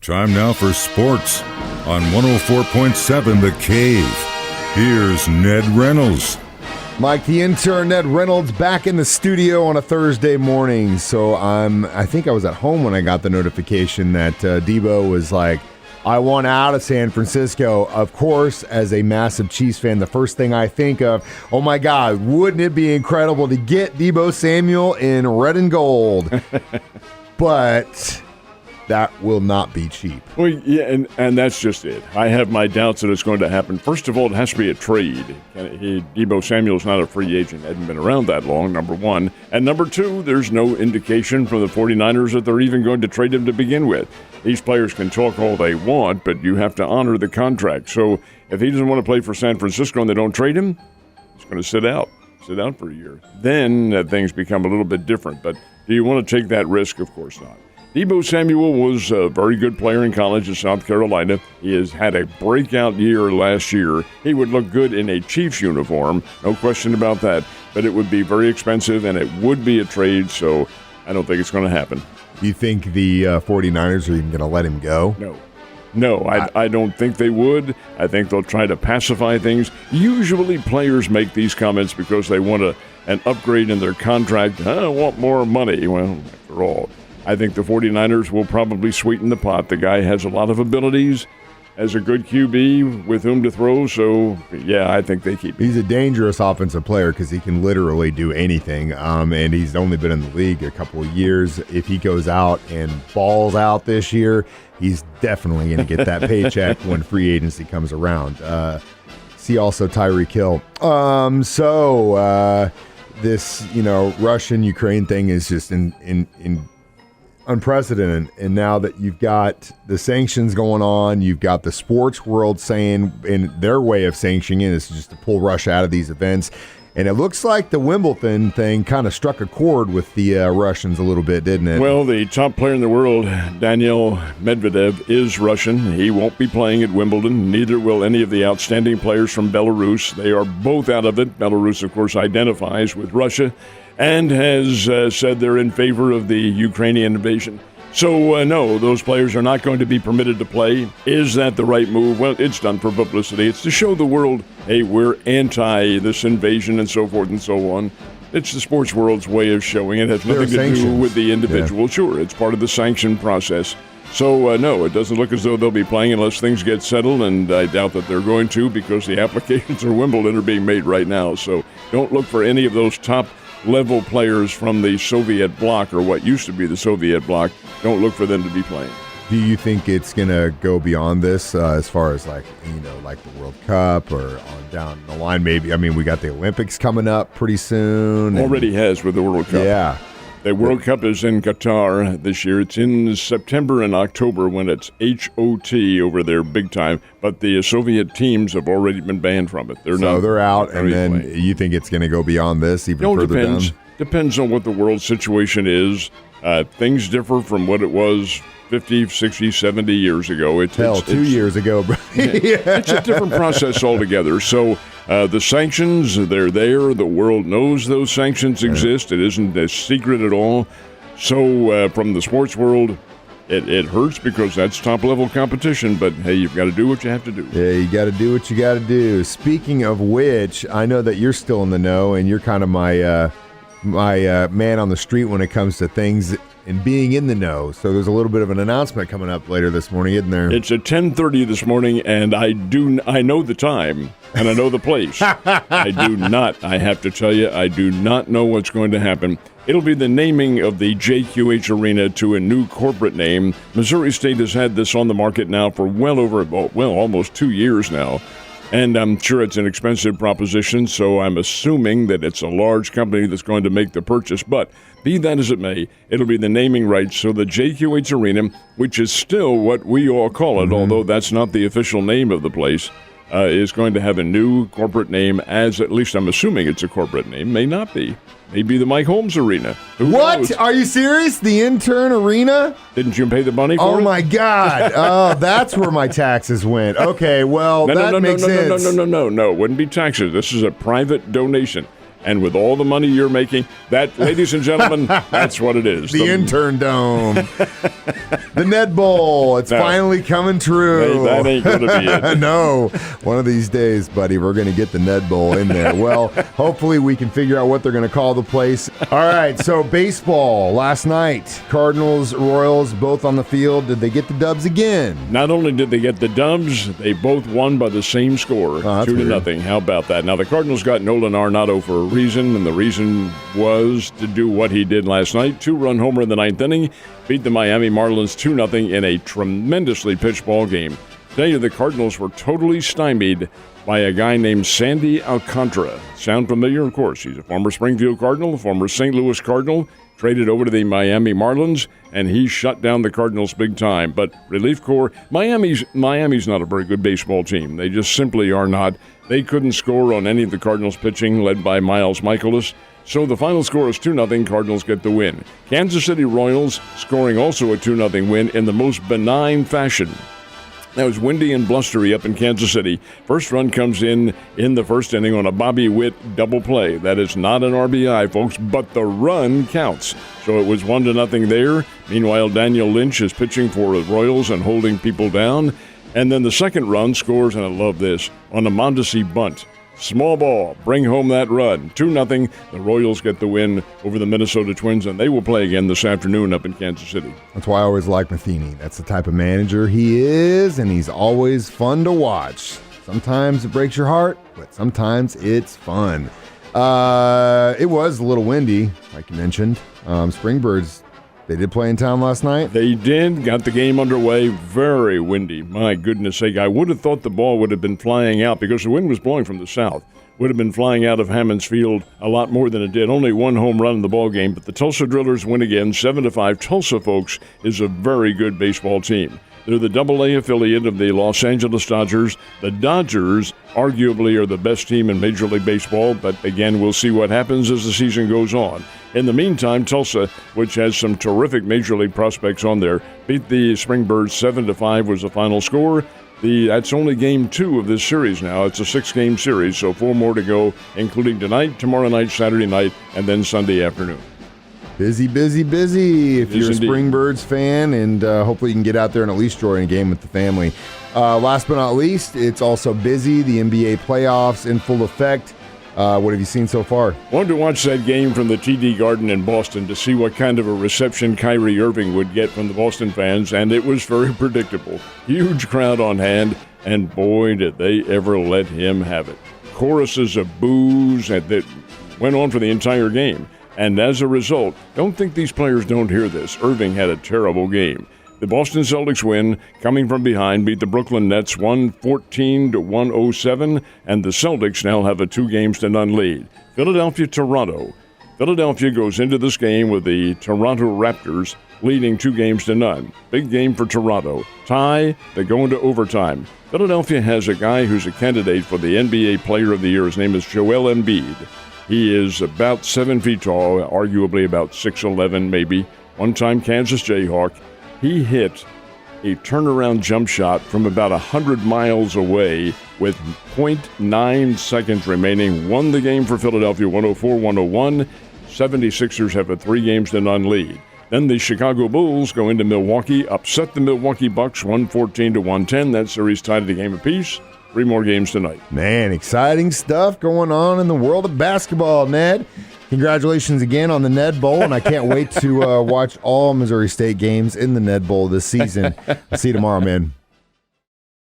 Time now for sports on 104.7 The Cave. Here's Ned Reynolds. Mike, the intern, Ned Reynolds, back in the studio on a Thursday morning. So I think I was at home when I got the notification that Debo was like, I want out of San Francisco. Of course, as a massive Chiefs fan, the first thing I think of, oh my God, wouldn't it be incredible to get Debo Samuel in red and gold? But that will not be cheap. Well, yeah, and that's just it. I have my doubts that it's going to happen. First of all, it has to be a trade. Debo Samuel's not a free agent. Hasn't been around that long, number one. And number two, there's no indication from the 49ers that they're even going to trade him to begin with. These players can talk all they want, but you have to honor the contract. So if he doesn't want to play for San Francisco and they don't trade him, he's going to sit out for a year. Then things become a little bit different. But do you want to take that risk? Of course not. Debo Samuel was a very good player in college at South Carolina. He has had a breakout year last year. He would look good in a Chiefs uniform, no question about that. But it would be very expensive, and it would be a trade, so I don't think it's going to happen. Do you think the 49ers are even going to let him go? No, I don't think they would. I think they'll try to pacify things. Usually players make these comments because they want an upgrade in their contract. I want more money. Well, after all, I think the 49ers will probably sweeten the pot. The guy has a lot of abilities, has a good QB with whom to throw, so, yeah, I think they keep him. He's a dangerous offensive player because he can literally do anything, and he's only been in the league a couple of years. If he goes out and balls out this year, he's definitely going to get that paycheck when free agency comes around. See also Tyreek Hill. This, Russian-Ukraine thing is just in unprecedented, and now that you've got the sanctions going on, you've got the sports world saying, in their way of sanctioning it is just to pull Russia out of these events, and it looks like the Wimbledon thing kind of struck a chord with the Russians a little bit, didn't it? Well, the top player in the world, Daniil Medvedev, is Russian. He won't be playing at Wimbledon. Neither will any of the outstanding players from Belarus. They are both out of it. Belarus, of course, identifies with Russia and has said they're in favor of the Ukrainian invasion. So, no, those players are not going to be permitted to play. Is that the right move? Well, it's done for publicity. It's to show the world, hey, we're anti this invasion and so forth and so on. It's the sports world's way of showing it. It has nothing to do with the individual. Yeah. Sure, it's part of the sanction process. So, no, it doesn't look as though they'll be playing unless things get settled, and I doubt that they're going to because the applications for Wimbledon are being made right now. So don't look for any of those top-level players from the Soviet bloc, or what used to be the Soviet bloc. Don't look for them to be playing. Do you think it's going to go beyond this as far as like the World Cup or on down the line maybe? I mean, we got the Olympics coming up pretty soon. Already has with the World Cup. Yeah. The World Cup is in Qatar this year. It's in September and October when it's HOT over there big time. But the Soviet teams have already been banned from it. They're out, and then playing. You think it's going to go beyond this even further down? Depends on what the world situation is. Things differ from what it was 50, 60, 70 years ago. 2 years ago, bro. It's a different process altogether. So the sanctions, they're there. The world knows those sanctions exist. It isn't a secret at all. So from the sports world, it hurts because that's top-level competition. But, hey, you've got to do what you have to do. Yeah, you got to do what you got to do. Speaking of which, I know that you're still in the know, and you're kind of my man on the street when it comes to things and being in the know. So there's a little bit of an announcement coming up later this morning, isn't there? It's at 10:30 this morning, and I know the time, and I know the place. I have to tell you, I do not know what's going to happen. It'll be the naming of the JQH Arena to a new corporate name. Missouri State has had this on the market now for almost 2 years now. And I'm sure it's an expensive proposition, so I'm assuming that it's a large company that's going to make the purchase. But be that as it may, it'll be the naming rights. So the JQH Arena, which is still what we all call it, although that's not the official name of the place, is going to have a new corporate name, as at least I'm assuming it's a corporate name. May not be. Maybe the Mike Holmes Arena. Who knows? Are you serious? The Intern Arena? Didn't you pay the money for it? Oh, my God. Oh, that's where my taxes went. Okay, well, that makes sense. No. It wouldn't be taxes. This is a private donation. And with all the money you're making, that, ladies and gentlemen, that's what it is. The Intern Dome. The Ned Bowl. It's finally coming true. Hey, that ain't going to be it. No. One of these days, buddy, we're going to get the Ned Bowl in there. Well, hopefully we can figure out what they're going to call the place. All right, so baseball last night. Cardinals, Royals, both on the field. Did they get the dubs again? Not only did they get the dubs, they both won by the same score, 2-0. How about that? Now, the Cardinals got Nolan Arenado for a reason, and the reason was to do what he did last night. 2-run homer in the ninth inning, beat the Miami Marlins 2-0 in a tremendously pitched ball game. Tell you, the Cardinals were totally stymied by a guy named Sandy Alcantara. Sound familiar? Of course. He's a former Springfield Cardinal, a former St. Louis Cardinal, traded over to the Miami Marlins, and he shut down the Cardinals big time. But relief corps, Miami's not a very good baseball team. They just simply are not. They couldn't score on any of the Cardinals pitching, led by Miles Michaelis. So the final score is 2-0. Cardinals get the win. Kansas City Royals scoring also a 2-0 win in the most benign fashion. That was windy and blustery up in Kansas City. First run comes in the first inning on a Bobby Witt double play. That is not an RBI, folks, but the run counts. So it was 1-0 there. Meanwhile, Daniel Lynch is pitching for the Royals and holding people down. And then the second run scores, and I love this, on a Mondesi bunt. Small ball, bring home that run. 2-0. The Royals get the win over the Minnesota Twins, and they will play again this afternoon up in Kansas City. That's why I always like Matheny. That's the type of manager he is, and he's always fun to watch. Sometimes it breaks your heart, but sometimes it's fun. It was a little windy, like you mentioned. Springbirds, they did play in town last night. They did. Got the game underway. Very windy. My goodness sake. I would have thought the ball would have been flying out because the wind was blowing from the south. Would have been flying out of Hammons Field a lot more than it did. Only one home run in the ball game, but the Tulsa Drillers win again, 7-5. Tulsa, folks, is a very good baseball team. They're the AA affiliate of the Los Angeles Dodgers. The Dodgers arguably are the best team in Major League Baseball, but again, we'll see what happens as the season goes on. In the meantime, Tulsa, which has some terrific Major League prospects on there, beat the Springbirds 7-5 was the final score. That's only game 2 of this series now. It's a 6-game series, so 4 more to go, including tonight, tomorrow night, Saturday night, and then Sunday afternoon. Busy, busy, busy if you're a indeed. Springbirds fan, and hopefully you can get out there and at least enjoy a game with the family. Last but not least, it's also busy. The NBA playoffs in full effect. What have you seen so far? Wanted to watch that game from the TD Garden in Boston to see what kind of a reception Kyrie Irving would get from the Boston fans, and it was very predictable. Huge crowd on hand, and boy, did they ever let him have it. Choruses of boos that went on for the entire game. And as a result, don't think these players don't hear this. Irving had a terrible game. The Boston Celtics win, coming from behind, beat the Brooklyn Nets 114-107, and the Celtics now have a 2-0 lead. Philadelphia-Toronto. Philadelphia goes into this game with the Toronto Raptors leading 2-0. Big game for Toronto. Tie, they go into overtime. Philadelphia has a guy who's a candidate for the NBA Player of the Year. His name is Joel Embiid. He is about 7 feet tall, arguably about 6'11", maybe. One-time Kansas Jayhawk. He hit a turnaround jump shot from about 100 miles away with 0.9 seconds remaining. Won the game for Philadelphia 104-101. 76ers have a 3-0 lead. Then the Chicago Bulls go into Milwaukee, upset the Milwaukee Bucks 114-110. That series tied at a game apiece. 3 more games tonight. Man, exciting stuff going on in the world of basketball, Ned. Congratulations again on the Ned Bowl, and I can't wait to watch all Missouri State games in the Ned Bowl this season. I'll see you tomorrow, man.